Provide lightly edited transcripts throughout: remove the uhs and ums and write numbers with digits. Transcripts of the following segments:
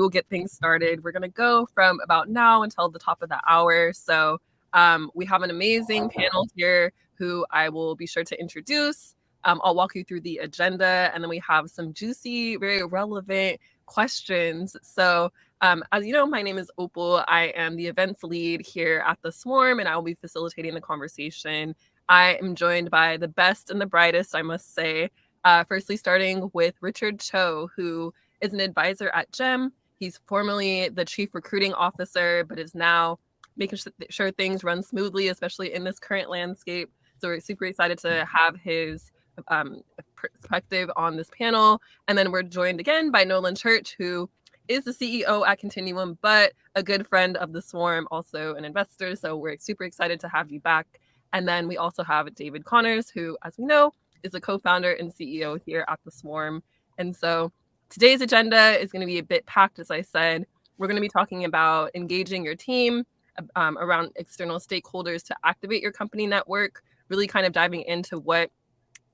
we'll get things started. We're going to go from about now until the top of the hour. So we have an amazing panel here who I will be sure to introduce. I'll walk you through the agenda, and then we have some juicy, very relevant questions. So as you know, my name is Opal. I am the events lead here at the Swarm, and I will be facilitating the conversation. I am joined by the best and the brightest, I must say. Firstly, starting with Richard Cho, who is an advisor at GEM. He's formerly the chief recruiting officer, but is now making sure things run smoothly, especially in this current landscape. So we're super excited to have his perspective on this panel. And then we're joined again by Nolan Church, who is the CEO at Continuum, but a good friend of the Swarm, also an investor. So we're super excited to have you back. And then we also have David Connors, who, as we know, is the co-founder and CEO here at the Swarm. And so today's agenda is going to be a bit packed, as I said. We're going to be talking about engaging your team around external stakeholders to activate your company network, really kind of diving into what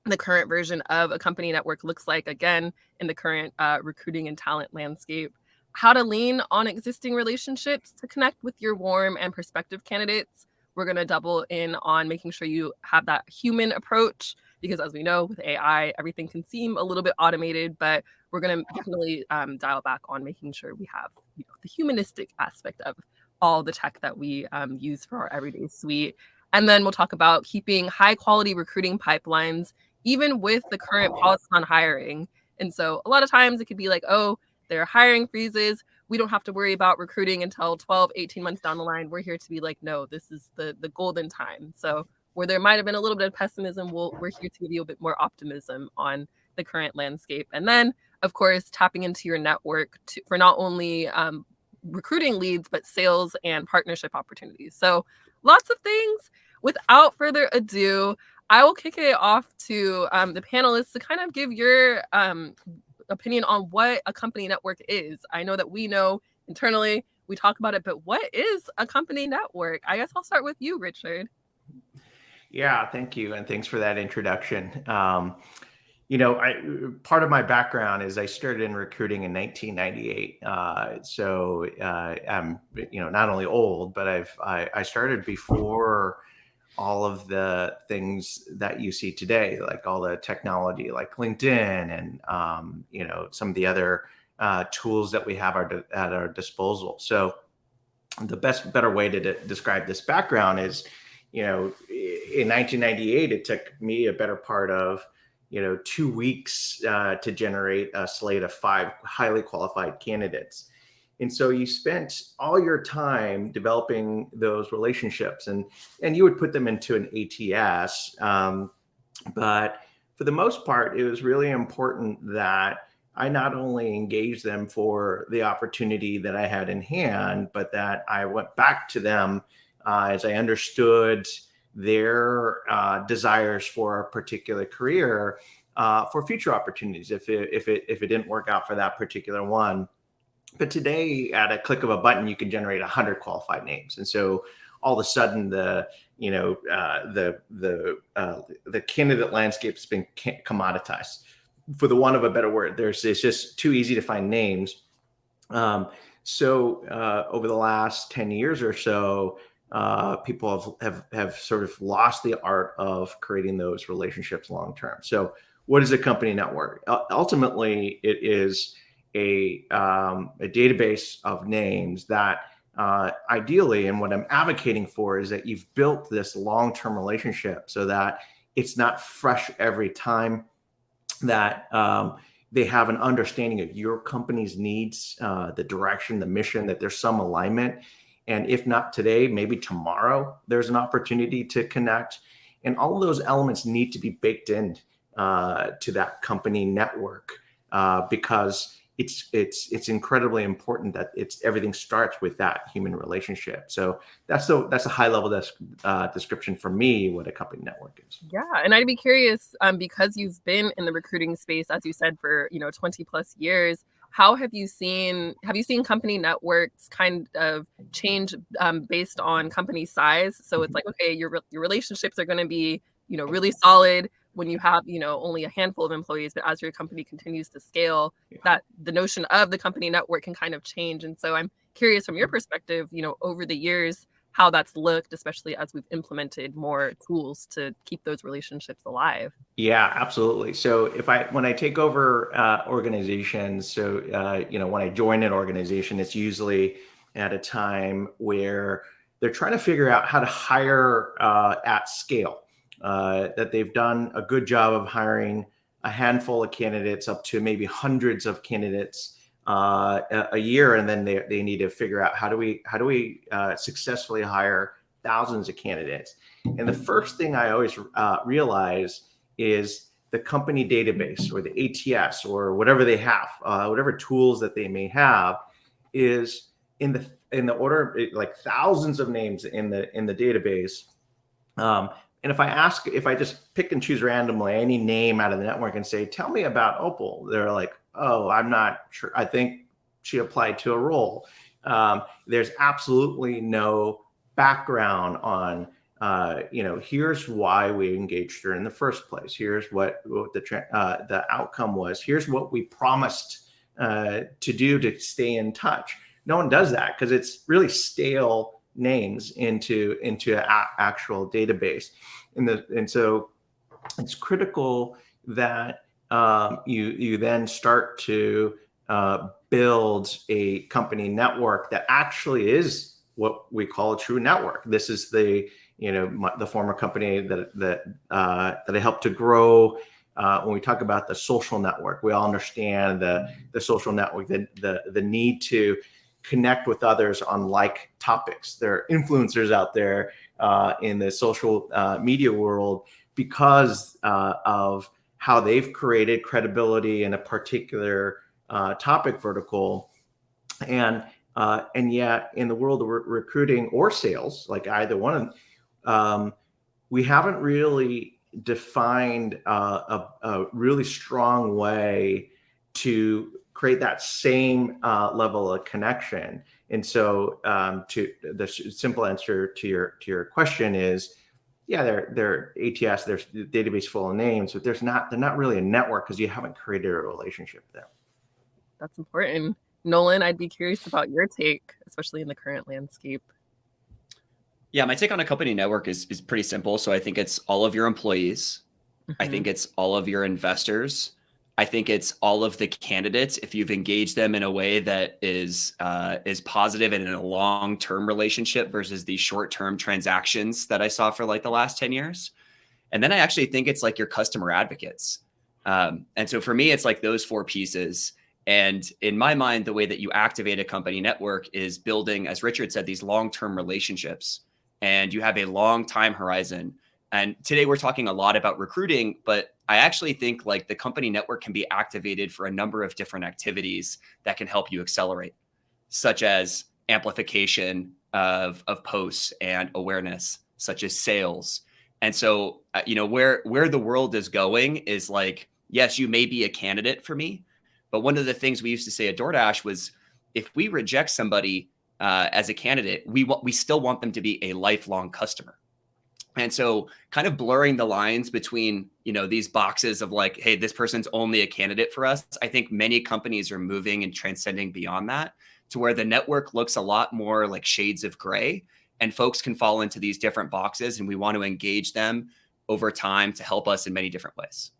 the current version of a company network looks like, again, in the current recruiting and talent landscape, how to lean on existing relationships to connect with your warm and prospective candidates. We're going to double in on making sure you have that human approach, because as we know, with AI, everything can seem a little bit automated, but we're going to definitely dial back on making sure we have the humanistic aspect of all the tech that we use for our everyday suite. And then we'll talk about keeping high quality recruiting pipelines, even with the current policy on hiring. And so a lot of times it could be like, oh, there are hiring freezes. We don't have to worry about recruiting until 12, 18 months down the line. We're here to be like, no, this is the golden time. So where there might have been a little bit of pessimism, we're here to give you a bit more optimism on the current landscape. And then, of course, tapping into your network for not only recruiting leads, but sales and partnership opportunities. So lots of things. Without further ado, I will kick it off to the panelists to kind of give your opinion on what a company network is. I know that we know internally, we talk about it, but what is a company network? I guess I'll start with you, Richard. Yeah, thank you. And thanks for that introduction. Part of my background is I started in recruiting in 1998. I'm, not only old, but I started before all of the things that you see today, like all the technology, like LinkedIn and, some of the other tools that we have at our disposal. So the better way to describe this background is, in 1998, it took me a better part of 2 weeks to generate a slate of 5 highly qualified candidates. And so you spent all your time developing those relationships, and you would put them into an ATS. But for the most part, it was really important that I not only engaged them for the opportunity that I had in hand, but that I went back to them as I understood their desires for a particular career for future opportunities if it didn't work out for that particular one. But today, at a click of a button, you can generate 100 qualified names, and so all of a sudden, the candidate landscape has been commoditized, for the want of a better word. It's just too easy to find names. So over the last 10 years or so, people have sort of lost the art of creating those relationships long term. So what is a company network? Ultimately, it is a database of names that ideally, and what I'm advocating for is that you've built this long-term relationship so that it's not fresh every time, that they have an understanding of your company's needs, the direction, the mission, that there's some alignment. And if not today, maybe tomorrow, there's an opportunity to connect. And all of those elements need to be baked in to that company network because it's incredibly important that everything starts with that human relationship. So that's a high level description for me what a company network is. Yeah, and I'd be curious because you've been in the recruiting space, as you said, for 20 plus years. How have you seen company networks kind of change based on company size? So it's like, okay, your relationships are going to be really solid when you have, only a handful of employees, but as your company continues to scale, that the notion of the company network can kind of change. And so I'm curious from your perspective, over the years, how that's looked, especially as we've implemented more tools to keep those relationships alive. Yeah, absolutely. So when I take over organizations, so when I join an organization, it's usually at a time where they're trying to figure out how to hire at scale. That they've done a good job of hiring a handful of candidates up to maybe hundreds of candidates a year, and then they need to figure out how do we successfully hire thousands of candidates. And the first thing I always realize is the company database or the ATS or whatever they have, whatever tools that they may have, is in the order like thousands of names in the database. And if I just pick and choose randomly any name out of the network and say, tell me about Opal, they're like, oh, I'm not sure. I think she applied to a role. There's absolutely no background on, here's why we engaged her in the first place. Here's what the outcome was. Here's what we promised to do to stay in touch. No one does that because it's really stale names into an actual database. And so it's critical that you then start to build a company network that actually is what we call a true network. This is the former company that I helped to grow. When we talk about the social network, we all understand the social network, the need to connect with others on like topics. There are influencers out there in the social media world because of how they've created credibility in a particular topic vertical. And yet in the world of recruiting or sales, like either one, we haven't really defined a really strong way to create that same level of connection. And so to the simple answer to your question is, yeah, they're ATS, there's a database full of names, but they're not really a network because you haven't created a relationship there. That's important. Nolan, I'd be curious about your take, especially in the current landscape. Yeah, my take on a company network is pretty simple. So I think it's all of your employees. Mm-hmm. I think it's all of your investors. I think it's all of the candidates. If you've engaged them in a way that is positive and in a long-term relationship versus these short-term transactions that I saw for like the last 10 years. And then I actually think it's like your customer advocates. And so for me, it's like those four pieces. And in my mind, the way that you activate a company network is building, as Richard said, these long-term relationships, and you have a long time horizon. And today we're talking a lot about recruiting, but I actually think like the company network can be activated for a number of different activities that can help you accelerate, such as amplification of posts and awareness, such as sales. And so, where the world is going is like, yes, you may be a candidate for me, but one of the things we used to say at DoorDash was, if we reject somebody as a candidate, we still want them to be a lifelong customer. And so kind of blurring the lines between, these boxes of like, hey, this person's only a candidate for us. I think many companies are moving and transcending beyond that to where the network looks a lot more like shades of gray, and folks can fall into these different boxes, and we want to engage them over time to help us in many different ways.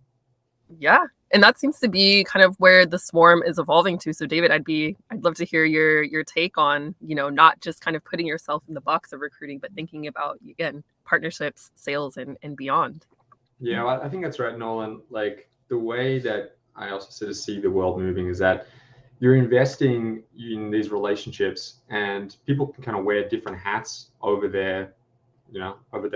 Yeah. And that seems to be kind of where the swarm is evolving to. So David, I'd love to hear your take on, not just kind of putting yourself in the box of recruiting, but thinking about, again, partnerships, sales, and beyond. Yeah, well, I think that's right, Nolan. Like the way that I also sort of see the world moving is that you're investing in these relationships, and people can kind of wear different hats over their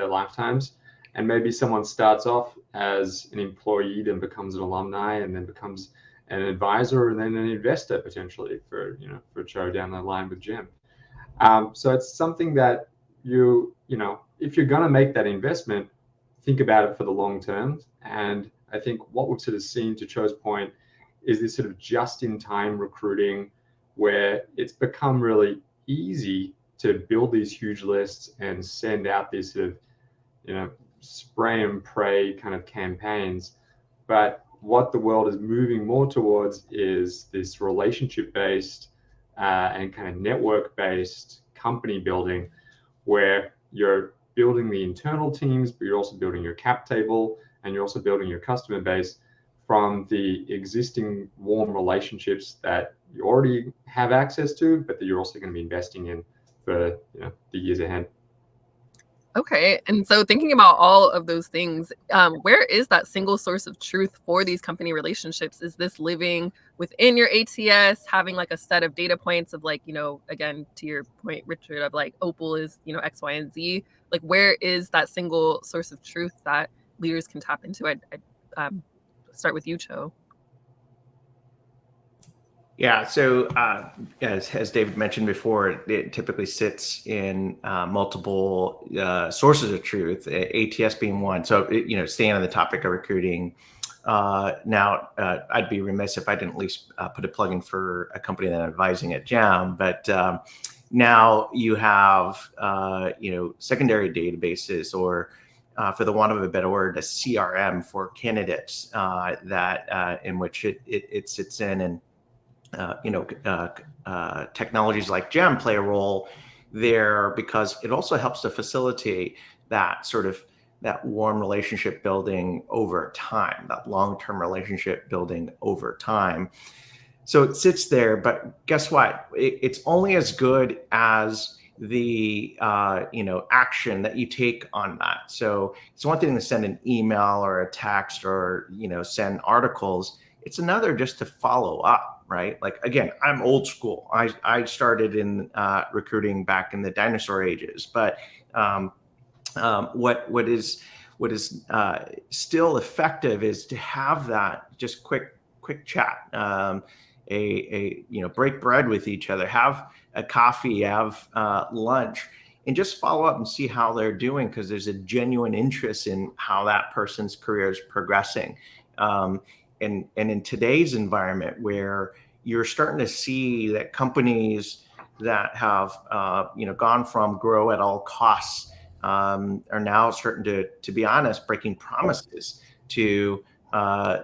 lifetimes. And maybe someone starts off as an employee, then becomes an alumni, and then becomes an advisor, and then an investor potentially for Joe down the line with Jim. So it's something that if you're going to make that investment, think about it for the long term. And I think what we've sort of seen, to Cho's point, is this sort of just-in-time recruiting where it's become really easy to build these huge lists and send out these sort of spray and pray kind of campaigns. But what the world is moving more towards is this relationship-based and kind of network-based company building, where you're building the internal teams, but you're also building your cap table, and you're also building your customer base from the existing warm relationships that you already have access to, but that you're also going to be investing in for the years ahead. Okay. And so thinking about all of those things, where is that single source of truth for these company relationships? Is this living within your ATS, having like a set of data points of like, again, to your point, Richard, of like Opal is, X, Y, and Z? Like, where is that single source of truth that leaders can tap into? I'd start with you, Cho. Yeah, so as David mentioned before, it typically sits in multiple sources of truth, ATS being one. So, staying on the topic of recruiting, now I'd be remiss if I didn't at least put a plug in for a company that I'm advising at JAM. But now you have, secondary databases, or for the want of a better word, a CRM for candidates that in which it sits in. And technologies like JAM play a role there, because it also helps to facilitate that warm relationship building over time, that long-term relationship building over time. So it sits there, but guess what? It's only as good as the action that you take on that. So it's one thing to send an email or a text or send articles. It's another just to follow up. Right? Like, again, I'm old school. I started in recruiting back in the dinosaur ages, but what is still effective is to have that just quick chat, break bread with each other, have a coffee, have lunch, and just follow up and see how they're doing, because there's a genuine interest in how that person's career is progressing. And in today's environment, where you're starting to see that companies that have gone from grow at all costs are now starting to be honest, breaking promises to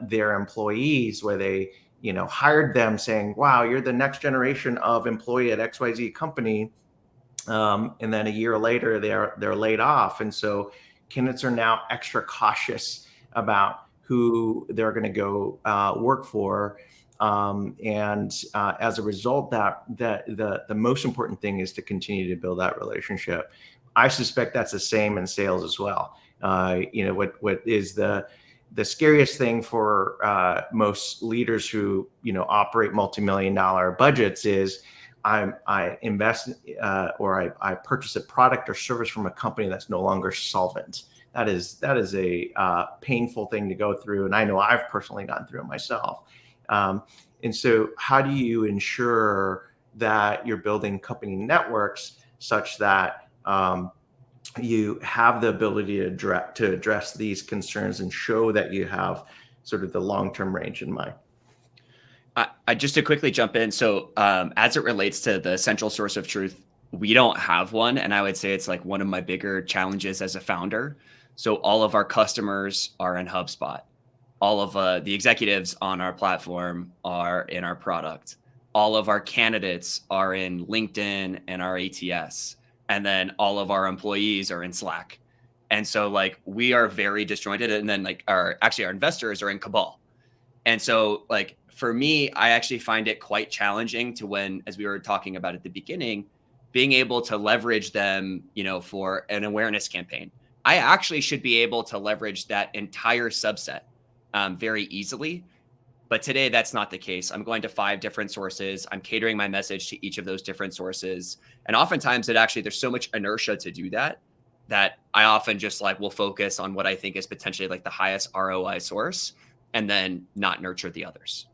their employees, where they hired them saying, wow, you're the next generation of employee at XYZ company, and then a year later they're laid off. And so candidates are now extra cautious about who they're going to go work for, and as a result, that the most important thing is to continue to build that relationship. I suspect that's the same in sales as well. What is the scariest thing for most leaders who operate multi-million-dollar budgets is I invest or I purchase a product or service from a company that's no longer solvent. That is a painful thing to go through, and I know I've personally gone through it myself. And so, how do you ensure that you're building company networks such that you have the ability to address these concerns and show that you have sort of the long-term range in mind? I just to quickly jump in. So as it relates to the central source of truth, we don't have one. And I would say it's like one of my bigger challenges as a founder. So all of our customers are in HubSpot. All of the executives on our platform are in our product. All of our candidates are in LinkedIn and our ATS. And then all of our employees are in Slack. And so like we are very disjointed. And then like our investors are in Cabal. And so like for me, I actually find it quite challenging to when, as we were talking about at the beginning, being able to leverage them, for an awareness campaign. I actually should be able to leverage that entire subset very easily. But today, that's not the case. I'm going to 5 different sources. I'm catering my message to each of those different sources. And oftentimes, there's so much inertia to do that I often just will focus on what I think is potentially like the highest ROI source and then not nurture the others.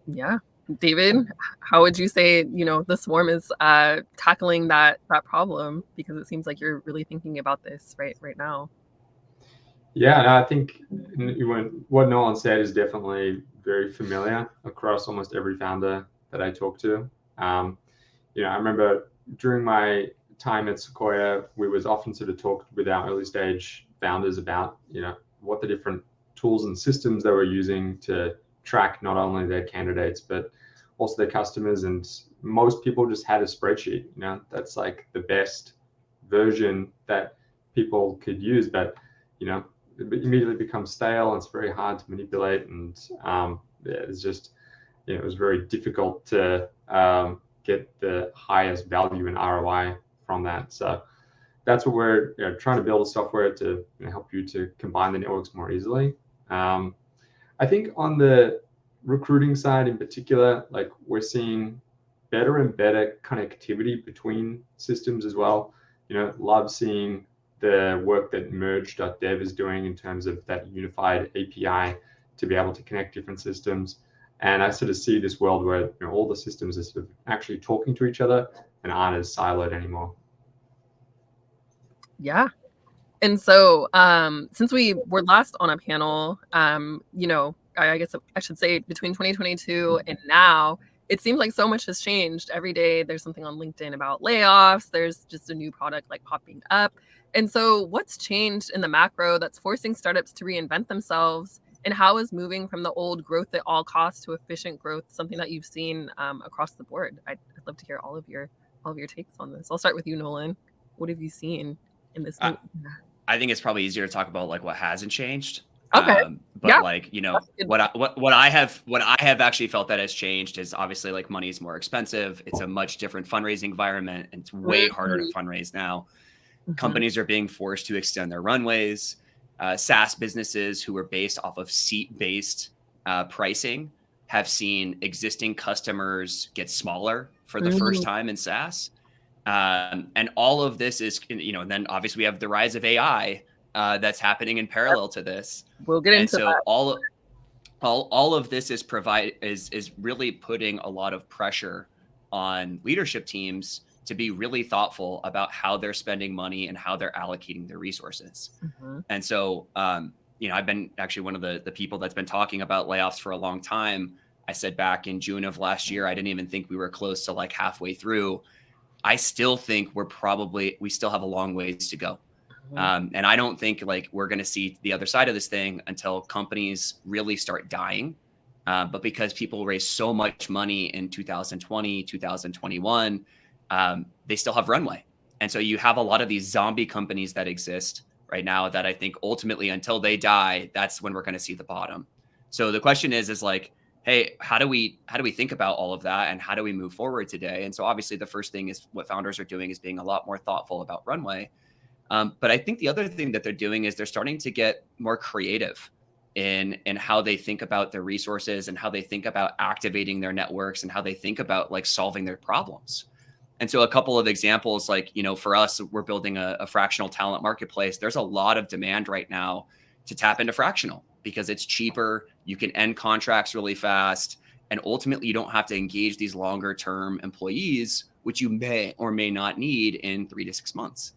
Yeah. David, how would you say, the Swarm is tackling that problem? Because it seems like you're really thinking about this right now. Yeah, and I think what Nolan said is definitely very familiar across almost every founder that I talk to. I remember during my time at Sequoia, we was often sort of talked with our early stage founders about, what the different tools and systems they were using to track not only their candidates, but also their customers. And most people just had a spreadsheet, that's like the best version that people could use, but, it immediately becomes stale and it's very hard to manipulate. And it's just, it was very difficult to get the highest value and ROI from that. So that's what we're trying to build a software to help you to combine the networks more easily. I think on the recruiting side in particular, like we're seeing better and better connectivity between systems as well. Love seeing the work that merge.dev is doing in terms of that unified API to be able to connect different systems. And I sort of see this world where all the systems are sort of actually talking to each other and aren't as siloed anymore. Yeah. And so since we were last on a panel, I guess I should say between 2022 and now, it seems like so much has changed. Every day there's something on LinkedIn about layoffs. There's just a new product like popping up. And so what's changed in the macro that's forcing startups to reinvent themselves? And how is moving from the old growth at all costs to efficient growth something that you've seen across the board? I'd love to hear all of your takes on this. I'll start with you, Nolan. What have you seen in this? I think it's probably easier to talk about like what hasn't changed. Okay. But yeah. like, what I have actually felt that has changed is obviously like money is more expensive. It's a much different fundraising environment, and it's way harder to fundraise now. Mm-hmm. Companies are being forced to extend their runways. SaaS businesses who are based off of seat-based pricing have seen existing customers get smaller for the first time in SaaS. And all of this is, and then obviously we have the rise of AI that's happening in parallel to this. We'll get into that. all of this is really putting a lot of pressure on leadership teams to be really thoughtful about how they're spending money and how they're allocating their resources. Mm-hmm. And so, I've been actually one of the people that's been talking about layoffs for a long time. I said back in June of last year, I didn't even think we were close to like halfway through. I still think we still have a long ways to go. Mm-hmm. And I don't think like we're going to see the other side of this thing until companies really start dying. But because people raised so much money in 2020, 2021, they still have runway. And so you have a lot of these zombie companies that exist right now that I think ultimately until they die, that's when we're going to see the bottom. So the question is like, hey, how do we think about all of that and how do we move forward today? And so obviously the first thing is what founders are doing is being a lot more thoughtful about runway. But I think the other thing that they're doing is they're starting to get more creative in how they think about their resources and how they think about activating their networks and how they think about like solving their problems. And so a couple of examples, like, for us, we're building a fractional talent marketplace. There's a lot of demand right now to tap into fractional because it's cheaper. You can end contracts really fast. And ultimately, you don't have to engage these longer term employees, which you may or may not need in 3 to 6 months.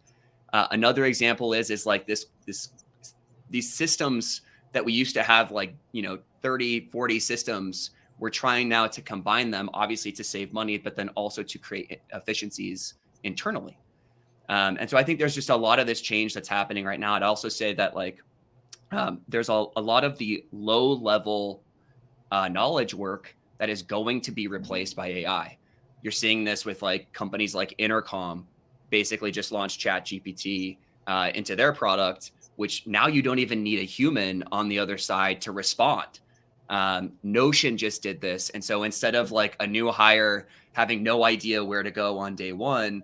Another example is like these systems that we used to have like, 30, 40 systems. We're trying now to combine them, obviously to save money, but then also to create efficiencies internally. And so I think there's just a lot of this change that's happening right now. I'd also say that like there's a lot of the low level knowledge work that is going to be replaced by AI. You're seeing this with like companies like Intercom basically just launched ChatGPT into their product, which now you don't even need a human on the other side to respond. Notion just did this. And so instead of like a new hire having no idea where to go on day one,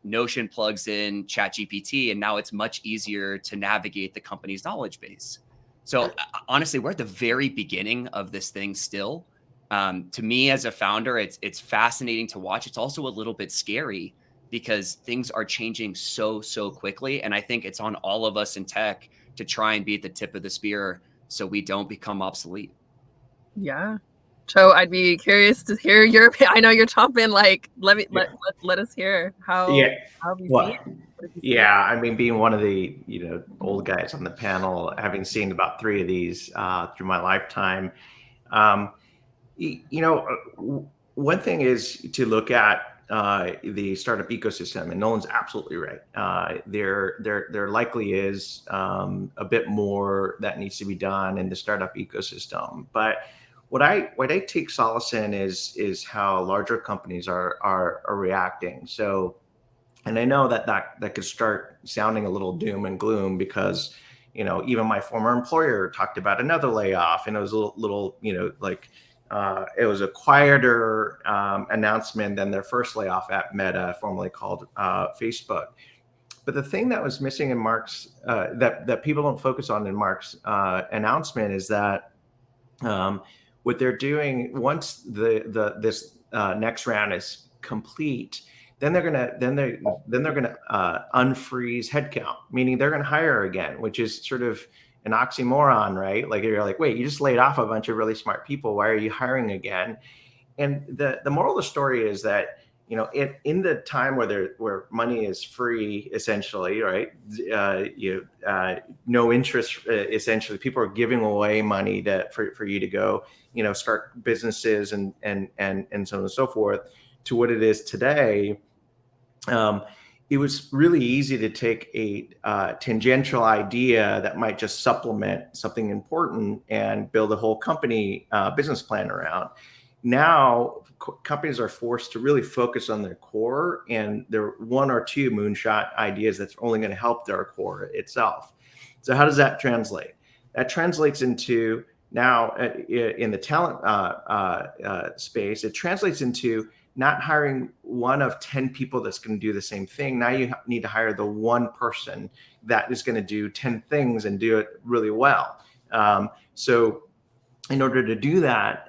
Notion plugs in ChatGPT, and now it's much easier to navigate the company's knowledge base. So honestly, we're at the very beginning of this thing still. To me as a founder, it's fascinating to watch. It's also a little bit scary because things are changing so quickly. And I think it's on all of us in tech to try and be at the tip of the spear so we don't become obsolete. Yeah. Cho, I'd be curious to hear your opinion. I know you're chomping, like, let us hear how you see it. I mean, being one of the, old guys on the panel, having seen about 3 of these through my lifetime, one thing is to look at the startup ecosystem, and Nolan's absolutely right. There likely is a bit more that needs to be done in the startup ecosystem. But what I take solace in is how larger companies are reacting. So, and I know that could start sounding a little doom and gloom because, even my former employer talked about another layoff, and it was a little like it was a quieter announcement than their first layoff at Meta, formerly called Facebook. But the thing that was missing in Mark's that people don't focus on in Mark's announcement is that what they're doing once this next round is complete, then they're gonna unfreeze headcount, meaning they're gonna hire again, which is sort of an oxymoron, right? Like you're like, wait, you just laid off a bunch of really smart people. Why are you hiring again? And the moral of the story is that in the time where money is free, essentially, right? No interest, essentially, people are giving away money for you to go, start businesses and so on and so forth. To what it is today, it was really easy to take a tangential idea that might just supplement something important and build a whole company business plan around. Now, companies are forced to really focus on their core, and there are one or two moonshot ideas that's only going to help their core itself. So how does that translate? That translates into now in the talent space, it translates into not hiring one of 10 people that's going to do the same thing. Now you need to hire the one person that is going to do 10 things and do it really well. So in order to do that,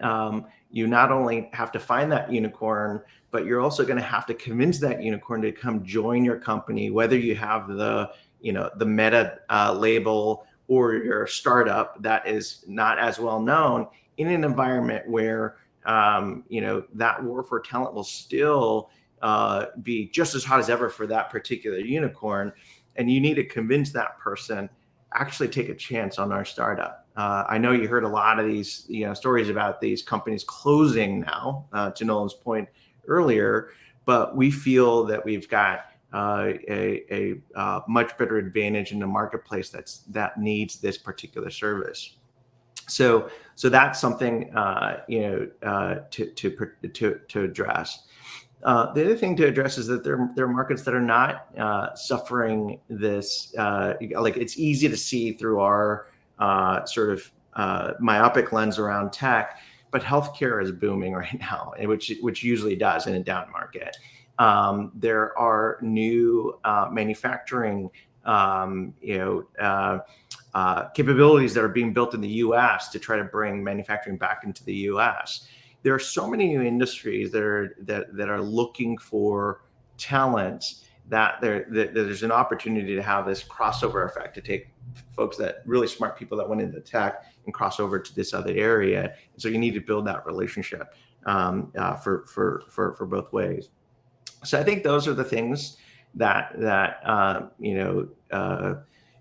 you not only have to find that unicorn, but you're also going to have to convince that unicorn to come join your company, whether you have the Meta label or you're a startup that is not as well known, in an environment where that war for talent will still be just as hot as ever for that particular unicorn. And you need to convince that person, actually take a chance on our startup. I know you heard a lot of these stories about these companies closing now, to Nolan's point earlier, but we feel that we've got a much better advantage in the marketplace that needs this particular service. So that's something to address. The other thing to address is that there are markets that are not suffering this. Like it's easy to see through our sort of myopic lens around tech, but healthcare is booming right now, which usually does in a down market. There are new manufacturing capabilities that are being built in the U.S. to try to bring manufacturing back into the U.S. There are so many new industries that are looking for talent that there's an opportunity to have this crossover effect, to take folks, that really smart people that went into tech and cross over to this other area. And so you need to build that relationship for both ways. So I think those are the things that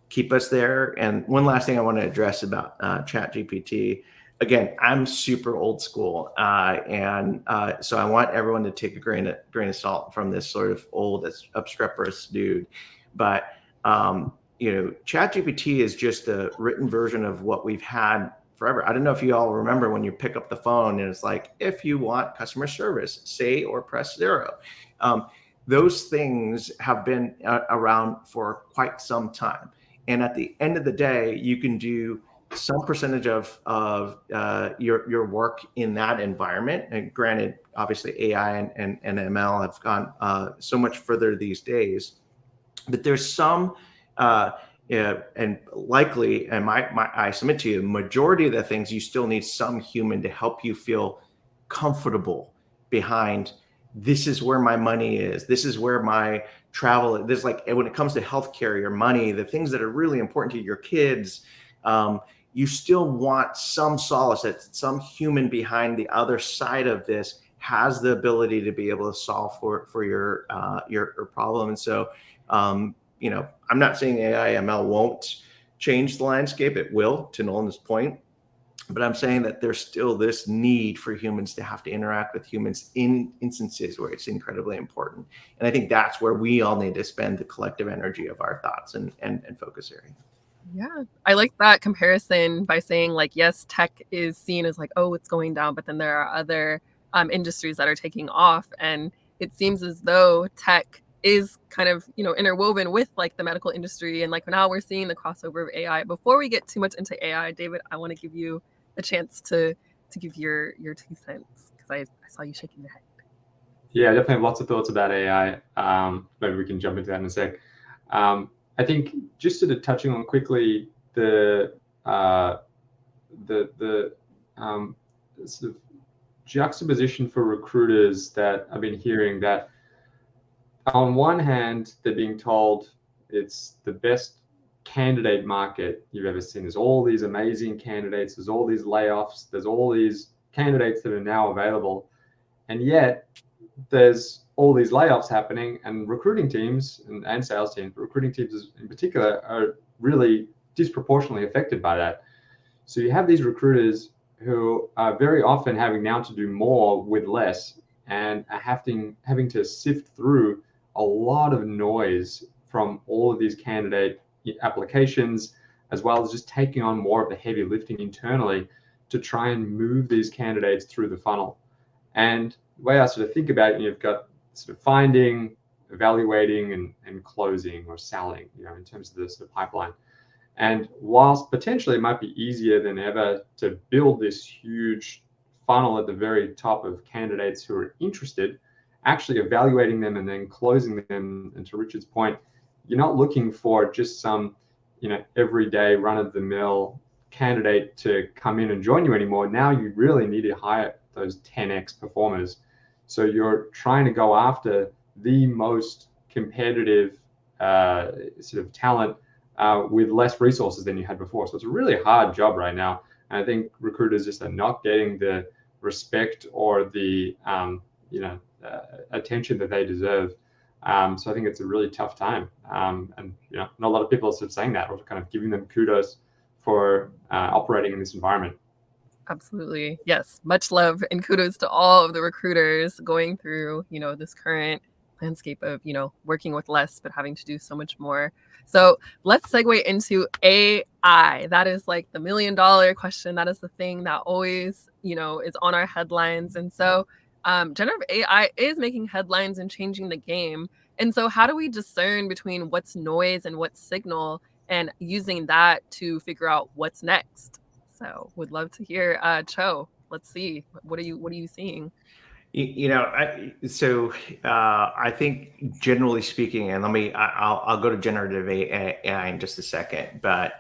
keep us there. And one last thing I want to address about ChatGPT. Again, I'm super old school, and so I want everyone to take a grain of salt from this sort of old, obstreperous dude. But ChatGPT is just a written version of what we've had forever. I don't know if you all remember when you pick up the phone and it's like, if you want customer service, say or press 0. Those things have been around for quite some time. And at the end of the day, you can do some percentage of your work in that environment. And granted, obviously AI and ML have gone so much further these days, but there's some and likely, and I submit to you, the majority of the things you still need some human to help you feel comfortable behind. This is where my money is. This is where my travel is. This, like when it comes to healthcare, your money, the things that are really important to your kids, you still want some solace that some human behind the other side of this has the ability to be able to solve for your problem. And so, I'm not saying AI ML won't change the landscape. It will, to Nolan's point. But I'm saying that there's still this need for humans to have to interact with humans in instances where it's incredibly important. And I think that's where we all need to spend the collective energy of our thoughts and focus area. Yeah, I like that comparison by saying like, yes, tech is seen as like, oh, it's going down, but then there are other industries that are taking off, and it seems as though tech is kind of, you know, interwoven with like the medical industry, and like now we're seeing the crossover of AI. Before we get too much into AI, David, I want to give you a chance to give your 2 cents, because I saw you shaking your head. Yeah, I definitely have lots of thoughts about AI. Maybe we can jump into that in a sec. I think just sort of touching on quickly the sort of juxtaposition for recruiters that I've been hearing, that on one hand they're being told it's the best candidate market you've ever seen. There's all these amazing candidates, there's all these layoffs, there's all these candidates that are now available, and yet there's all these layoffs happening, and recruiting teams and sales teams, but recruiting teams in particular, are really disproportionately affected by that. So you have these recruiters who are very often having now to do more with less, and are having to sift through a lot of noise from all of these candidate applications, as well as just taking on more of the heavy lifting internally to try and move these candidates through the funnel. And the way I sort of think about it, you've got sort of finding, evaluating, and closing or selling, you know, in terms of the sort of pipeline. And whilst potentially it might be easier than ever to build this huge funnel at the very top of candidates who are interested, actually evaluating them and then closing them, and to Richard's point, you're not looking for just some, you know, everyday run-of-the-mill candidate to come in and join you anymore. Now you really need to hire those 10x performers. So you're trying to go after the most competitive sort of talent with less resources than you had before. So it's a really hard job right now. And I think recruiters just are not getting the respect or the attention that they deserve. So I think it's a really tough time. And you know, not a lot of people are sort of saying that, or kind of giving them kudos for operating in this environment. Absolutely. Yes. Much love and kudos to all of the recruiters going through, you know, this current landscape of, you know, working with less, but having to do so much more. So let's segue into AI. That is like the $1 million question. That is the thing that always, you know, is on our headlines. And so generative AI is making headlines and changing the game. And so how do we discern between what's noise and what's signal, and using that to figure out what's next? So would love to hear Cho. Let's see. What are you seeing? You know, I think generally speaking, and I'll go to generative AI in just a second, but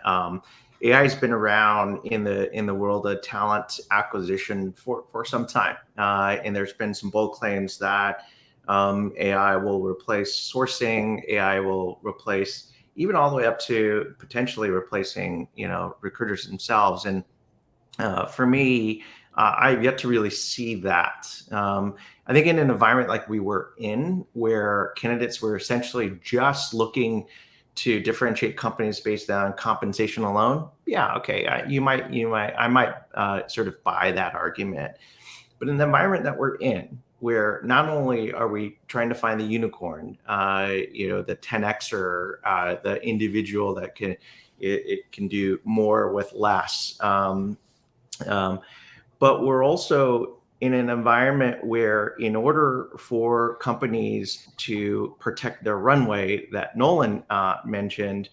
AI has been around in the world of talent acquisition for some time, and there's been some bold claims that AI will replace sourcing, AI will replace, even all the way up to potentially replacing, you know, recruiters themselves. And for me, I've yet to really see that. I think in an environment like we were in, where candidates were essentially just looking to differentiate companies based on compensation alone, yeah, okay, I might sort of buy that argument. But in the environment that we're in, where not only are we trying to find the unicorn, you know, the 10xer, the individual that it can do more with less. But we're also in an environment where, in order for companies to protect their runway that Nolan mentioned,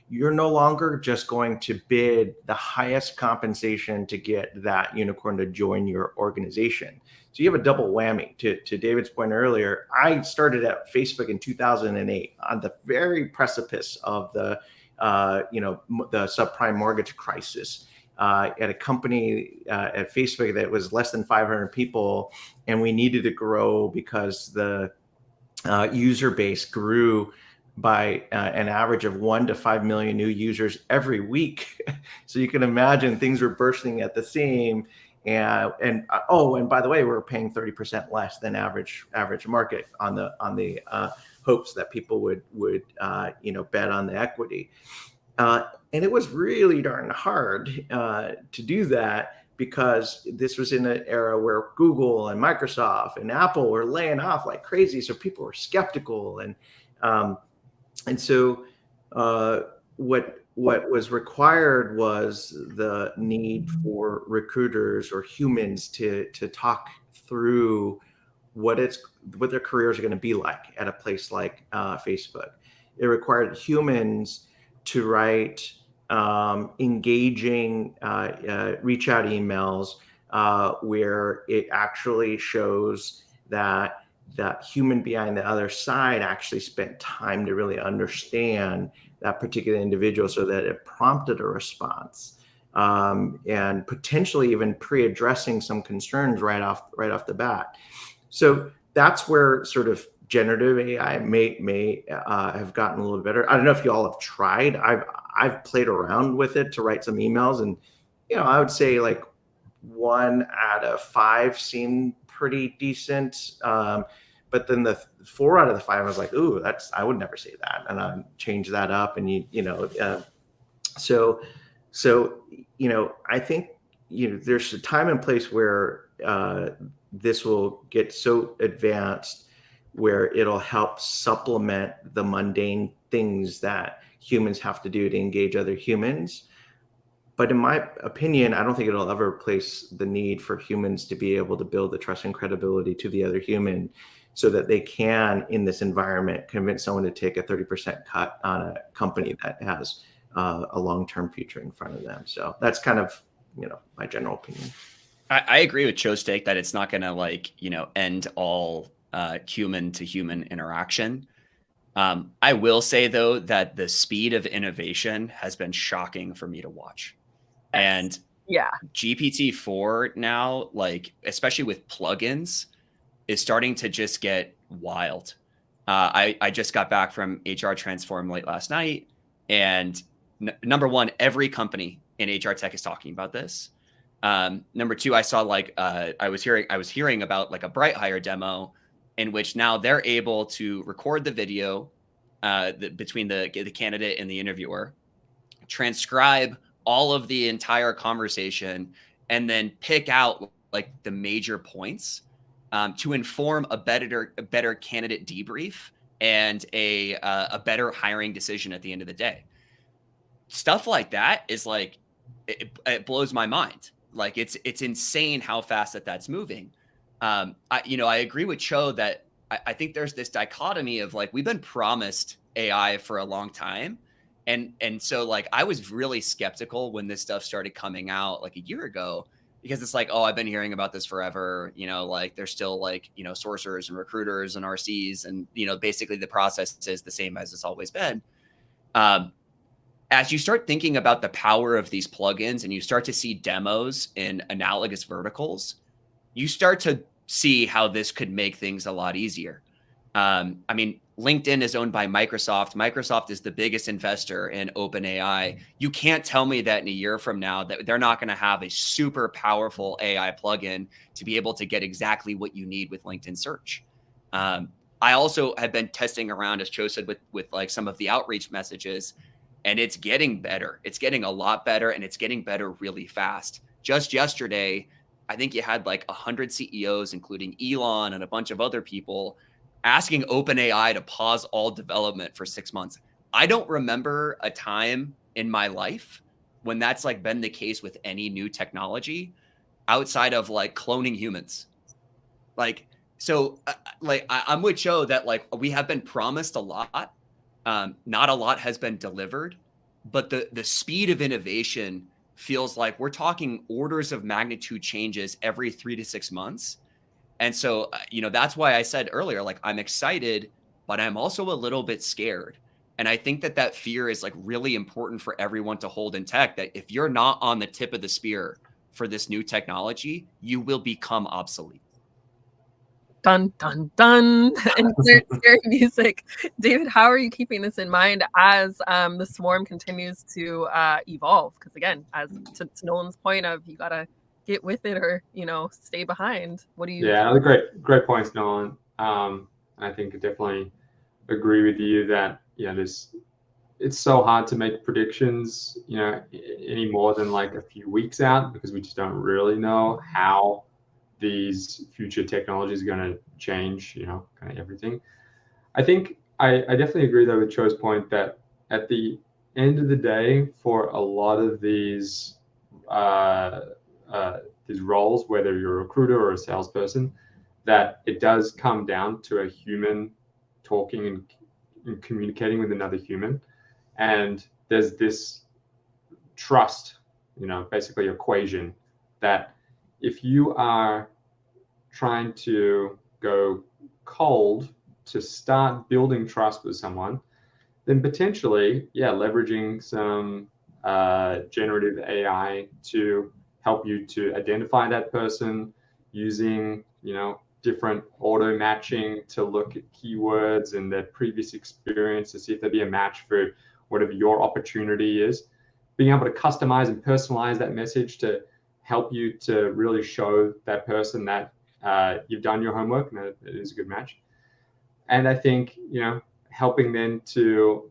you're no longer just going to bid the highest compensation to get that unicorn to join your organization. So you have a double whammy. To David's point earlier, I started at Facebook in 2008 on the very precipice of the subprime mortgage crisis. At a company at Facebook that was less than 500 people, and we needed to grow because the user base grew by an average of 1 to 5 million new users every week. So you can imagine things were bursting at the seam. And by the way, we're paying 30% less than average market on the hopes that people would bet on the equity. And it was really darn hard to do that. because this was in an era where Google and Microsoft and Apple were laying off like crazy. So people were skeptical. And so what was required was the need for recruiters or humans to talk through what their careers are going to be like at a place like Facebook. It required humans to write engaging reach out emails where it actually shows that that human behind the other side actually spent time to really understand that particular individual, so that it prompted a response, and potentially even pre-addressing some concerns right off the bat. So that's where sort of generative AI may have gotten a little better. I don't know if you all have tried. I've played around with it to write some emails, and I would say like 1 out of 5 seemed pretty decent. But then the 4 out of the 5, I was like, ooh, I would never say that, and I change that up, and so I think there's a time and place where this will get so advanced where it'll help supplement the mundane things that humans have to do to engage other humans. But in my opinion, I don't think it'll ever replace the need for humans to be able to build the trust and credibility to the other human, so that they can, in this environment, convince someone to take a 30% cut on a company that has a long-term future in front of them. So that's kind of, my general opinion. I agree with Cho's take that it's not going to end all human to human interaction. I will say though that the speed of innovation has been shocking for me to watch. And yeah, GPT-4 now, especially with plugins, is starting to just get wild. I just got back from HR Transform late last night, and number one, every company in HR tech is talking about this. Number two, I saw I was hearing about like a BrightHire demo in which now they're able to record the video between the candidate and the interviewer, transcribe all of the entire conversation, and then pick out like the major points to inform a better candidate debrief and a better hiring decision at the end of the day. Stuff like that is like, it blows my mind. Like it's insane how fast that's moving. I agree with Cho that I think there's this dichotomy of like, we've been promised AI for a long time. And so like, I was really skeptical when this stuff started coming out like a year ago, because it's like, oh, I've been hearing about this forever. Like there's still like, sourcers and recruiters and RCs, and, basically the process is the same as it's always been. As you start thinking about the power of these plugins and you start to see demos in analogous verticals, you start to see how this could make things a lot easier. LinkedIn is owned by Microsoft. Microsoft is the biggest investor in OpenAI. You can't tell me that in a year from now that they're not going to have a super powerful AI plugin to be able to get exactly what you need with LinkedIn search. I also have been testing around, as Cho said, with like some of the outreach messages, and it's getting better. It's getting a lot better, and it's getting better really fast. Just yesterday, I think you had like 100 CEOs, including Elon and a bunch of other people, asking OpenAI to pause all development for 6 months. I don't remember a time in my life when that's like been the case with any new technology outside of like cloning humans. I'm with Cho that like we have been promised a lot. Not a lot has been delivered, but the speed of innovation feels like we're talking orders of magnitude changes every 3 to 6 months. And so, that's why I said earlier, like, I'm excited, but I'm also a little bit scared. And I think that fear is like really important for everyone to hold in tech, that if you're not on the tip of the spear for this new technology, you will become obsolete. Dun, dun, dun. Insert scary music. David, how are you keeping this in mind as the swarm continues to evolve? Because again, as to Nolan's point of, you got to get with it or, stay behind. What do you? Yeah, another great points, Nolan. I think I definitely agree with you that, it's so hard to make predictions, any more than like a few weeks out, because we just don't really know how these future technologies are going to change, kind of everything. I think I definitely agree though with Cho's point that at the end of the day, for a lot of these roles, whether you're a recruiter or a salesperson, that it does come down to a human talking and communicating with another human. And there's this trust, basically equation, that if you are trying to go cold to start building trust with someone, then potentially, leveraging some generative AI to help you to identify that person, using, different auto matching to look at keywords and their previous experience to see if there'd be a match for whatever your opportunity is, being able to customize and personalize that message to help you to really show that person that you've done your homework and that it is a good match. And I think, helping them to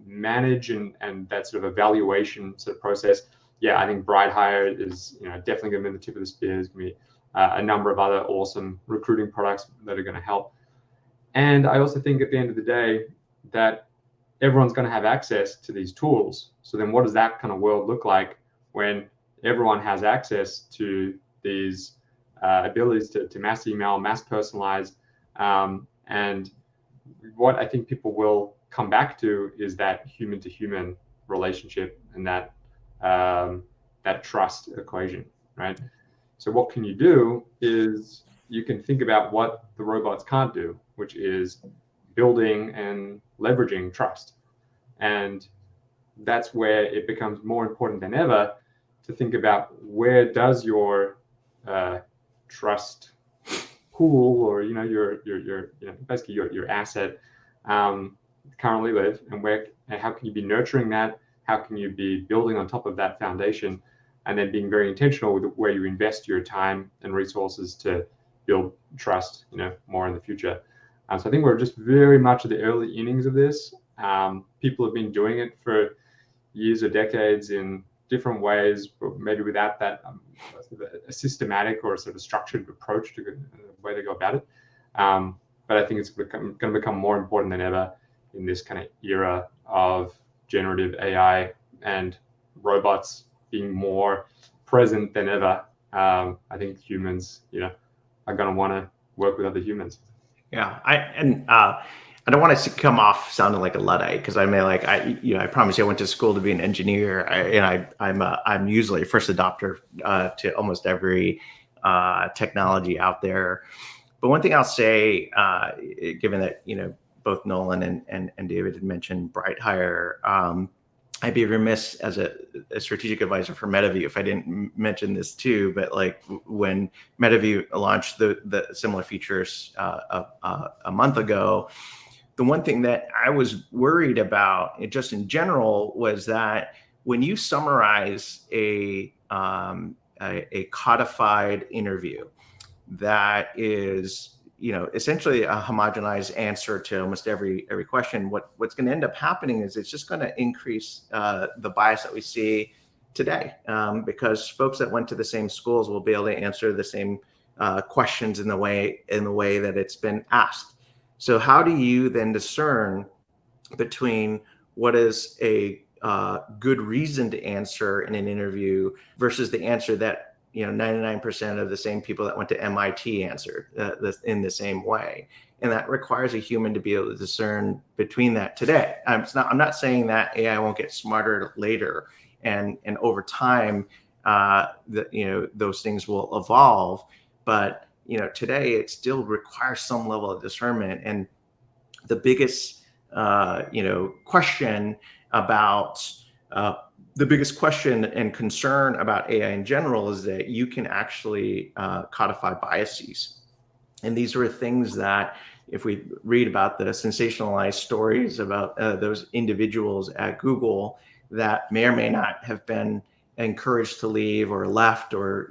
manage and that sort of evaluation sort of process. Yeah, I think BrightHire is definitely going to be the tip of the spear. There's going to be a number of other awesome recruiting products that are going to help. And I also think at the end of the day that everyone's going to have access to these tools. So then what does that kind of world look like when everyone has access to these abilities to mass email, mass personalize, and what I think people will come back to is that human to human relationship and that trust equation, right? So what can you do is you can think about what the robots can't do, which is building and leveraging trust. And that's where it becomes more important than ever to think about where does your trust pool, or your basically your asset currently live, and how can you be nurturing that? How can you be building on top of that foundation, and then being very intentional with where you invest your time and resources to build trust, more in the future. So I think we're just very much at the early innings of this. People have been doing it for years or decades in different ways, but maybe without that a systematic or a sort of structured approach to the way they go about it. But I think it's going to become more important than ever in this kind of era of generative AI and robots being more present than ever. I think humans, are going to want to work with other humans. Yeah, I don't want to come off sounding like a Luddite, because I promise you I went to school to be an engineer, I'm usually a first adopter to almost every technology out there. But one thing I'll say, given that both Nolan and David had mentioned BrightHire, I'd be remiss as a strategic advisor for MetaView if I didn't mention this too. But like when MetaView launched the similar features a month ago, the one thing that I was worried about, just in general, was that when you summarize a codified interview that is, essentially a homogenized answer to almost every question, what's going to end up happening is it's just going to increase the bias that we see today, because folks that went to the same schools will be able to answer the same questions in the way that it's been asked. So how do you then discern between what is a good reason to answer in an interview versus the answer that 99% of the same people that went to MIT answered in the same way? And that requires a human to be able to discern between that today. I'm not saying that AI won't get smarter later, and over time, those things will evolve. But today it still requires some level of discernment. And the biggest question and concern about AI in general is that you can actually codify biases. And these were things that, if we read about the sensationalized stories about those individuals at Google that may or may not have been encouraged to leave or left or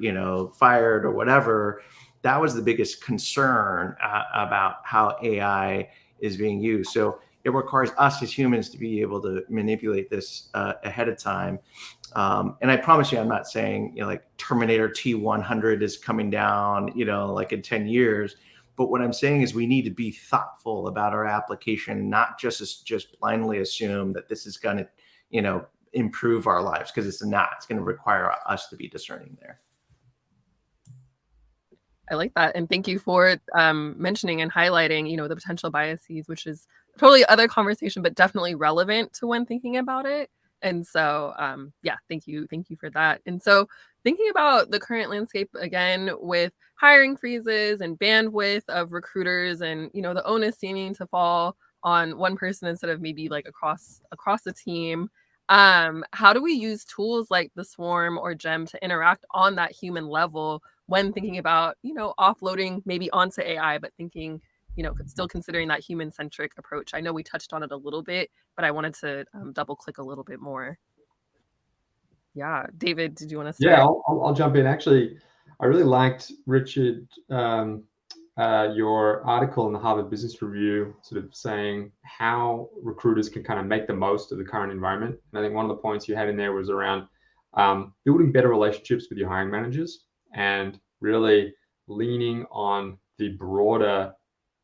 fired or whatever, that was the biggest concern about how AI is being used. So it requires us as humans to be able to manipulate this ahead of time. And I promise you, I'm not saying, you know, like Terminator T100 is coming down, you know, like in 10 years. But what I'm saying is we need to be thoughtful about our application, not just blindly assume that this is going to, you know, improve our lives, because it's not. It's going to require us to be discerning there. I like that. And thank you for mentioning and highlighting, you know, the potential biases, which is totally other conversation, but definitely relevant to when thinking about it. And so, yeah, thank you. Thank you for that. And so thinking about the current landscape again with hiring freezes and bandwidth of recruiters and, you know, the onus seeming to fall on one person instead of maybe like across the team. How do we use tools like the Swarm or Gem to interact on that human level when thinking about, you know, offloading maybe onto AI, but thinking, you know, still considering that human-centric approach? I know we touched on it a little bit, but I wanted to double click a little bit more. Yeah, David, did you want to start? Yeah, I'll jump in. Actually, I really liked, Richard, your article in the Harvard Business Review, sort of saying how recruiters can kind of make the most of the current environment. And I think one of the points you had in there was around building better relationships with your hiring managers and really leaning on the broader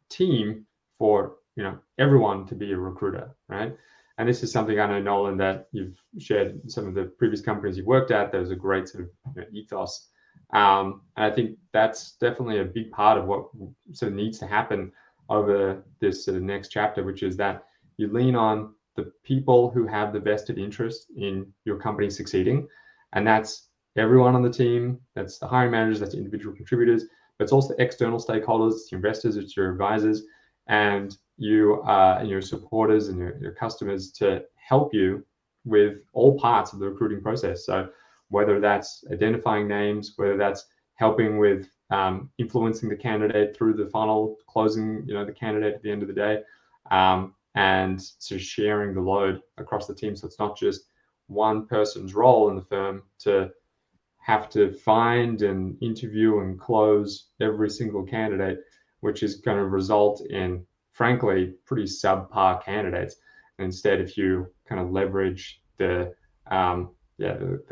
team for, you know, everyone to be a recruiter, right? And this is something I know, Nolan, that you've shared some of the previous companies you've worked at. There's a great sort of, you know, ethos. And I think that's definitely a big part of what sort of needs to happen over this sort of next chapter, which is that you lean on the people who have the vested interest in your company succeeding. And that's everyone on the team. That's the hiring managers, that's individual contributors, but it's also external stakeholders, it's your investors, it's your advisors, and you and your supporters and your customers to help you with all parts of the recruiting process. So whether that's identifying names, whether that's helping with influencing the candidate through the funnel, closing, you know, the candidate at the end of the day, and sort of sharing the load across the team. So it's not just one person's role in the firm to have to find and interview and close every single candidate, which is going to result in, frankly, pretty subpar candidates. And instead, if you kind of leverage the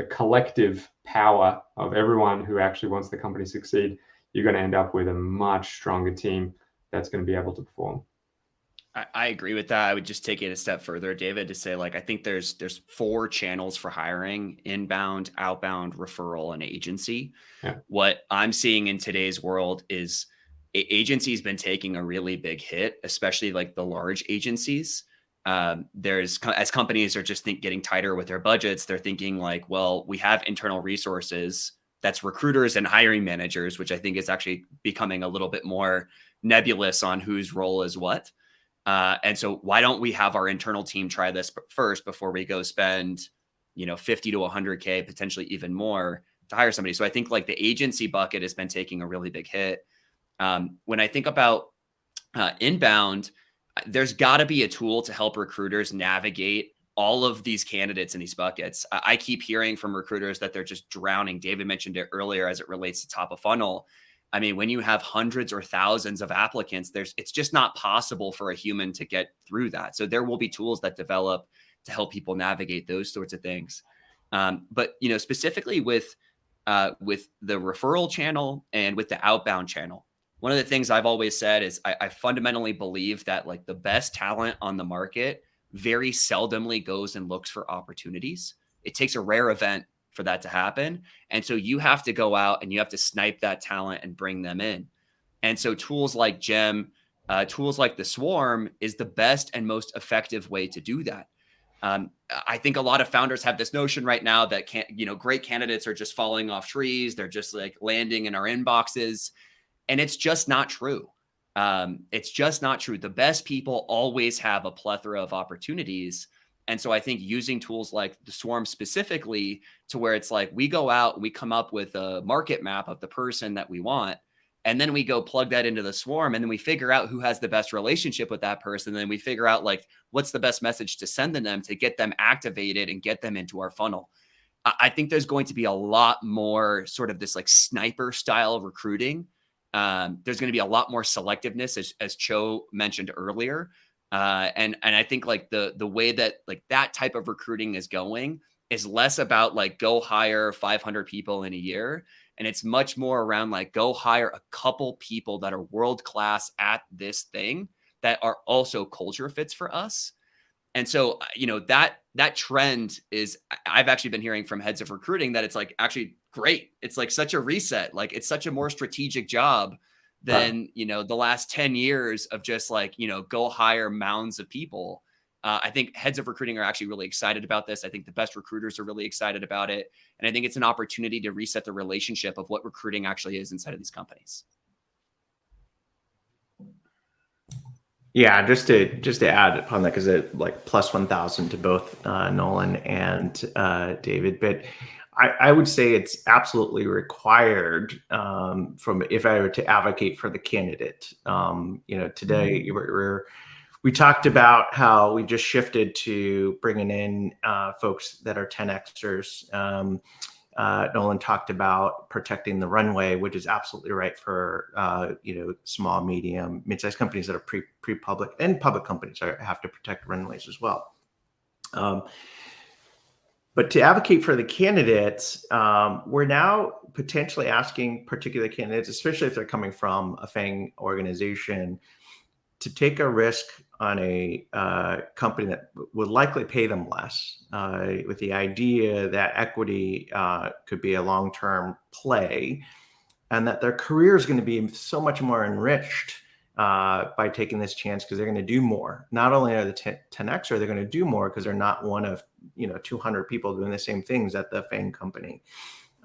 collective power of everyone who actually wants the company to succeed, you're going to end up with a much stronger team that's going to be able to perform. I agree with that. I would just take it a step further, David, to say, like, I think there's 4 channels for hiring: inbound, outbound, referral, and agency. Yeah. What I'm seeing in today's world is agencies been taking a really big hit, especially like the large agencies. As companies are just getting tighter with their budgets, they're thinking like, well, we have internal resources, that's recruiters and hiring managers, which I think is actually becoming a little bit more nebulous on whose role is what. And so why don't we have our internal team try this first before we go spend, you know, 50 to 100K, potentially even more, to hire somebody. So I think like the agency bucket has been taking a really big hit. When I think about inbound, there's got to be a tool to help recruiters navigate all of these candidates in these buckets. I keep hearing from recruiters that they're just drowning. David mentioned it earlier as it relates to top of funnel. I mean, when you have hundreds or thousands of applicants, it's just not possible for a human to get through that. So there will be tools that develop to help people navigate those sorts of things. But, you know, specifically with the referral channel and with the outbound channel, one of the things I've always said is I fundamentally believe that like the best talent on the market very seldomly goes and looks for opportunities. It takes a rare event for that to happen. And so you have to go out and you have to snipe that talent and bring them in. And so tools like Gem, tools like the Swarm is the best and most effective way to do that. I think a lot of founders have this notion right now that great candidates are just falling off trees. They're just like landing in our inboxes. And it's just not true. It's just not true. The best people always have a plethora of opportunities. And so I think using tools like the Swarm specifically, to where it's like we go out and we come up with a market map of the person that we want, and then we go plug that into the Swarm, and then we figure out who has the best relationship with that person. And then we figure out like what's the best message to send to them to get them activated and get them into our funnel. I think there's going to be a lot more sort of this like sniper style recruiting. There's going to be a lot more selectiveness, as Cho mentioned earlier. And I think like the way that like that type of recruiting is going is less about like go hire 500 people in a year, and it's much more around like go hire a couple people that are world class at this thing that are also culture fits for us. And so, that trend is, I've actually been hearing from heads of recruiting that it's like actually great. It's like such a reset. Like it's such a more strategic job than, the last 10 years of just like, go hire mounds of people. I think heads of recruiting are actually really excited about this. I think the best recruiters are really excited about it. And I think it's an opportunity to reset the relationship of what recruiting actually is inside of these companies. Yeah, just to add upon that, because it like plus 1,000 to both Nolan and David, but I would say it's absolutely required from if I were to advocate for the candidate. Today we talked about how we just shifted to bringing in folks that are 10Xers. Nolan talked about protecting the runway, which is absolutely right for small, medium, mid-sized companies that are pre-public, and public companies have to protect runways as well. But to advocate for the candidates, we're now potentially asking particular candidates, especially if they're coming from a FANG organization, to take a risk on a company that would likely pay them less, with the idea that equity could be a long-term play, and that their career is going to be so much more enriched by taking this chance, because they're going to do more. Not only are the 10Xer, they're going to do more because they're not one of 200 people doing the same things at the FANG company.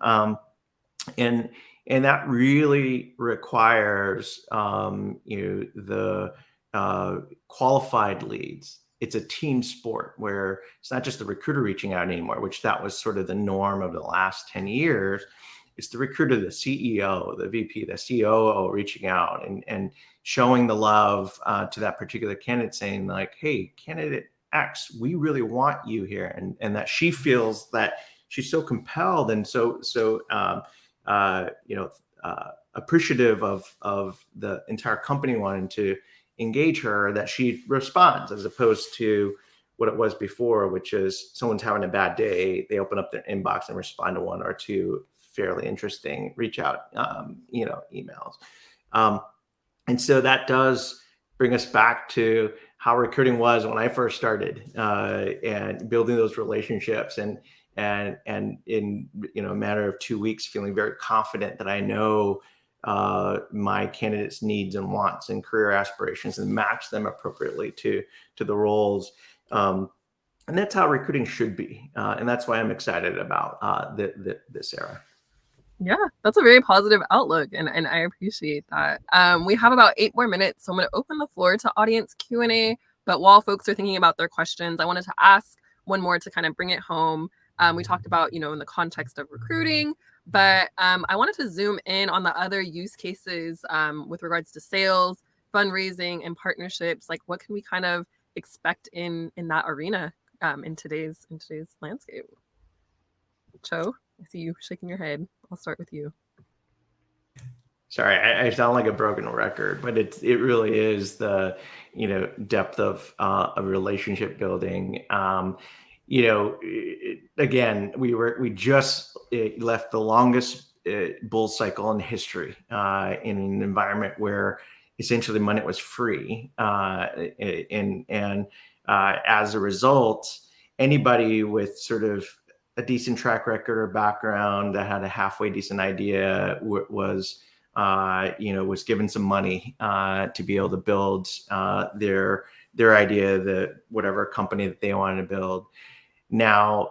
And that really requires the qualified leads. It's a team sport where it's not just the recruiter reaching out anymore, which that was sort of the norm of the last 10 years. It's the recruiter, the CEO, the VP, the COO reaching out and showing the love to that particular candidate, saying like, hey, candidate X, we really want you here. And that she feels that she's so compelled and so appreciative of the entire company wanting to engage her, that she responds, as opposed to what it was before, which is someone's having a bad day, they open up their inbox and respond to one or two fairly interesting reach out emails. And so that does bring us back to how recruiting was when I first started, and building those relationships, and in a matter of 2 weeks feeling very confident that I know my candidates' needs and wants and career aspirations, and match them appropriately to the roles. And that's how recruiting should be. And that's why I'm excited about this era. Yeah, that's a very positive outlook, and I appreciate that. We have about 8 more minutes, so I'm going to open the floor to audience Q&A. But while folks are thinking about their questions, I wanted to ask one more to kind of bring it home. We talked about, in the context of recruiting, but I wanted to zoom in on the other use cases with regards to sales, fundraising, and partnerships. Like, what can we kind of expect in that arena in today's landscape? Cho, I see you shaking your head. I'll start with you. Sorry, I sound like a broken record, but it really is the depth of relationship building. Again, we just left the longest bull cycle in history in an environment where essentially money was free, and as a result, anybody with sort of a decent track record or background that had a halfway decent idea was given some money to be able to build their idea, whatever company that they wanted to build. Now,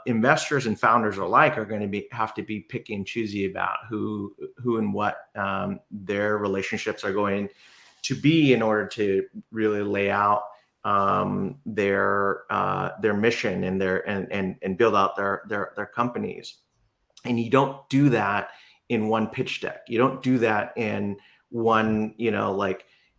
investors and founders alike are going to have to be picky and choosy about who and what their relationships are going to be in order to really lay out their mission and build out their companies. And you don't do that in one pitch deck. You don't do that in one,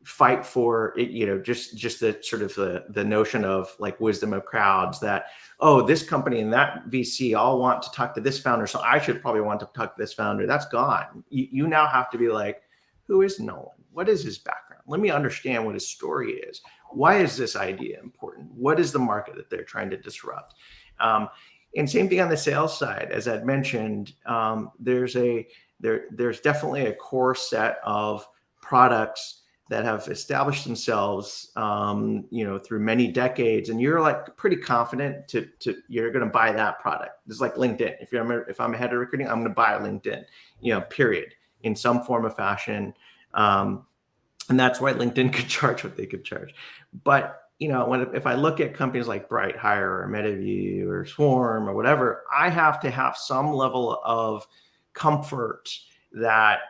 fight for it, just the sort of the notion of like wisdom of crowds that, oh, this company and that VC all want to talk to this founder, so I should probably want to talk to this founder. That's gone. You now have to be like, who is Nolan? What is his background? Let me understand what his story is. Why is this idea important? What is the market that they're trying to disrupt? And same thing on the sales side. As I'd mentioned, there's definitely a core set of products that have established themselves, through many decades, and you're like pretty confident to you're going to buy that product. It's like LinkedIn. If I'm a head of recruiting, I'm going to buy LinkedIn, period, in some form or fashion. And that's why LinkedIn could charge what they could charge. But if I look at companies like BrightHire or MetaView or Swarm or whatever, I have to have some level of comfort that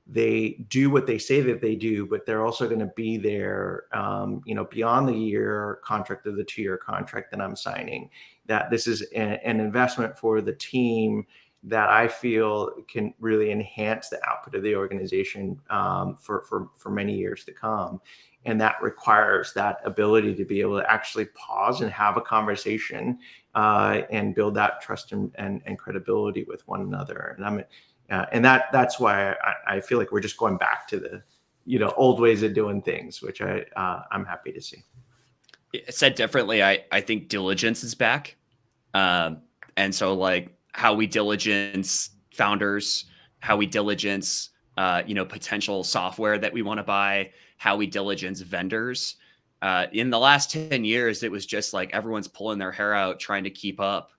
they do what they say that they do, but they're also going to be there, beyond the year contract or the 2-year contract that I'm signing, that this is an investment for the team that I feel can really enhance the output of the organization for many years to come. And that requires that ability to be able to actually pause and have a conversation and build that trust and credibility with one another. And that's why I feel like we're just going back to the old ways of doing things, which I'm happy to see. Said differently, I think diligence is back. And so like how we diligence founders, how we diligence potential software that we want to buy, how we diligence vendors. In the last 10 years, it was just like everyone's pulling their hair out trying to keep up.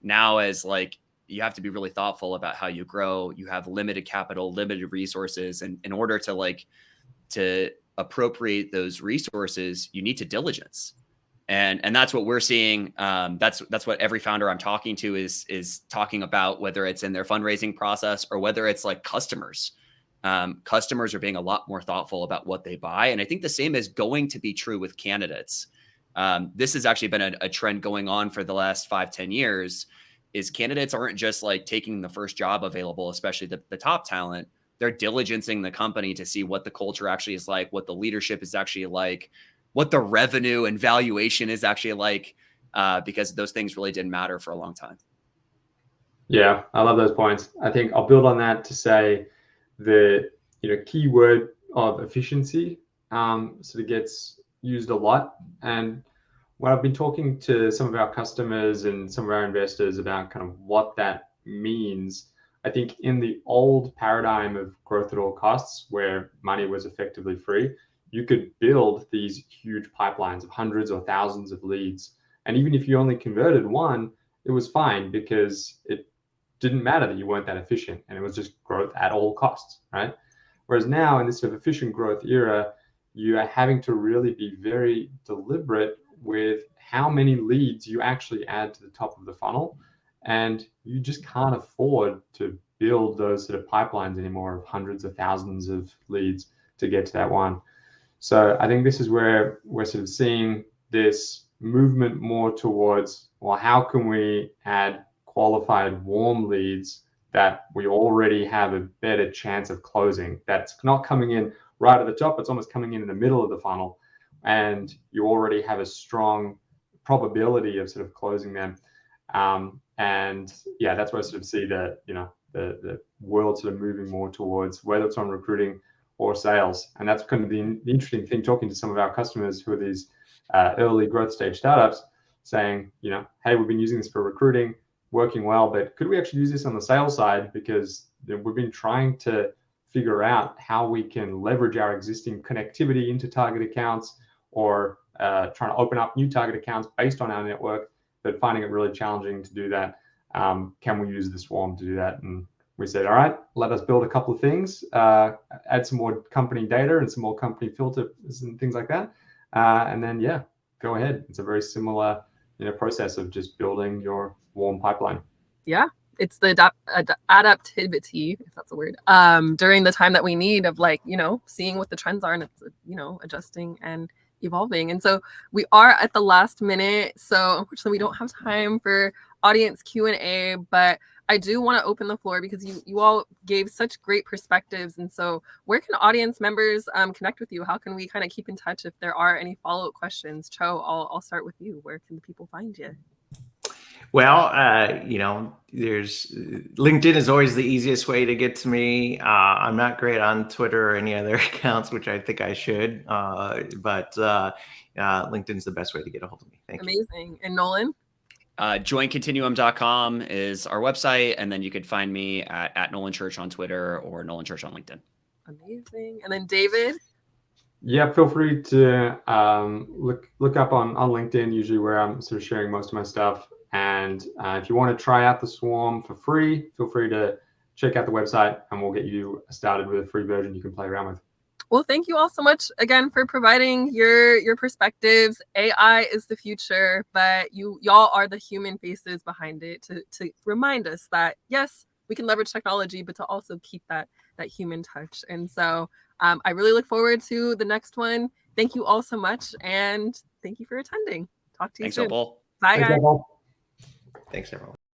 Now, as like you have to be really thoughtful about how you grow. You have limited capital, limited resources, and in order to appropriate those resources, you need to diligence. And that's what we're seeing. That's what every founder I'm talking to is talking about, whether it's in their fundraising process or whether it's like customers. Customers are being a lot more thoughtful about what they buy. And I think the same is going to be true with candidates. This has actually been a trend going on for the last 5-10 years. Is candidates aren't just like taking the first job available, especially the top talent. They're diligencing the company to see what the culture actually is like, what the leadership is actually like, what the revenue and valuation is actually like, because those things really didn't matter for a long time. Yeah, I love those points. I think I'll build on that to say the key word of efficiency sort of gets used a lot. And when I've been talking to some of our customers and some of our investors about kind of what that means, I think in the old paradigm of growth at all costs, where money was effectively free, you could build these huge pipelines of hundreds or thousands of leads. And even if you only converted one, it was fine because it didn't matter that you weren't that efficient and it was just growth at all costs, right? Whereas now in this sort of efficient growth era, you are having to really be very deliberate with how many leads you actually add to the top of the funnel. And you just can't afford to build those sort of pipelines anymore of hundreds of thousands of leads to get to that one. So I think this is where we're sort of seeing this movement more towards, well, how can we add qualified warm leads that we already have a better chance of closing? That's not coming in right at the top, it's almost coming in the middle of the funnel. And you already have a strong probability of sort of closing them. And yeah, that's where I sort of see the world sort of moving more towards, whether it's on recruiting or sales. And that's kind of the interesting thing, talking to some of our customers who are these early growth stage startups, saying, hey, we've been using this for recruiting, working well, but could we actually use this on the sales side? Because we've been trying to figure out how we can leverage our existing connectivity into target accounts, or trying to open up new target accounts based on our network, but finding it really challenging to do that. Can we use the Swarm to do that? And we said, all right, let us build a couple of things, add some more company data and some more company filters and things like that. And then, yeah, go ahead. It's a very similar process of just building your warm pipeline. Yeah. It's the adaptivity, if that's a word, during the time that we need of seeing what the trends are, and it's, adjusting and evolving. And so we are at the last minute. So unfortunately, we don't have time for audience Q&A, but I do want to open the floor because you all gave such great perspectives. And so where can audience members connect with you? How can we kind of keep in touch if there are any follow-up questions? Cho, I'll start with you. Where can the people find you? Well, there's LinkedIn is always the easiest way to get to me. I'm not great on Twitter or any other accounts, which I think I should. But LinkedIn's the best way to get a hold of me. Thank you. Amazing. And Nolan? Joincontinuum.com is our website. And then you could find me at Nolan Church on Twitter or Nolan Church on LinkedIn. Amazing. And then David? Yeah, feel free to look up on LinkedIn, usually where I'm sort of sharing most of my stuff. And if you want to try out the Swarm for free, feel free to check out the website and we'll get you started with a free version you can play around with. Well, thank you all so much again for providing your perspectives. AI is the future, but y'all are the human faces behind it to remind us that, yes, we can leverage technology, but to also keep that human touch. And so I really look forward to the next one. Thank you all so much. And thank you for attending. Talk to you soon. Thanks, Opal. Bye, guys. Thanks, everyone. Thanks, everyone.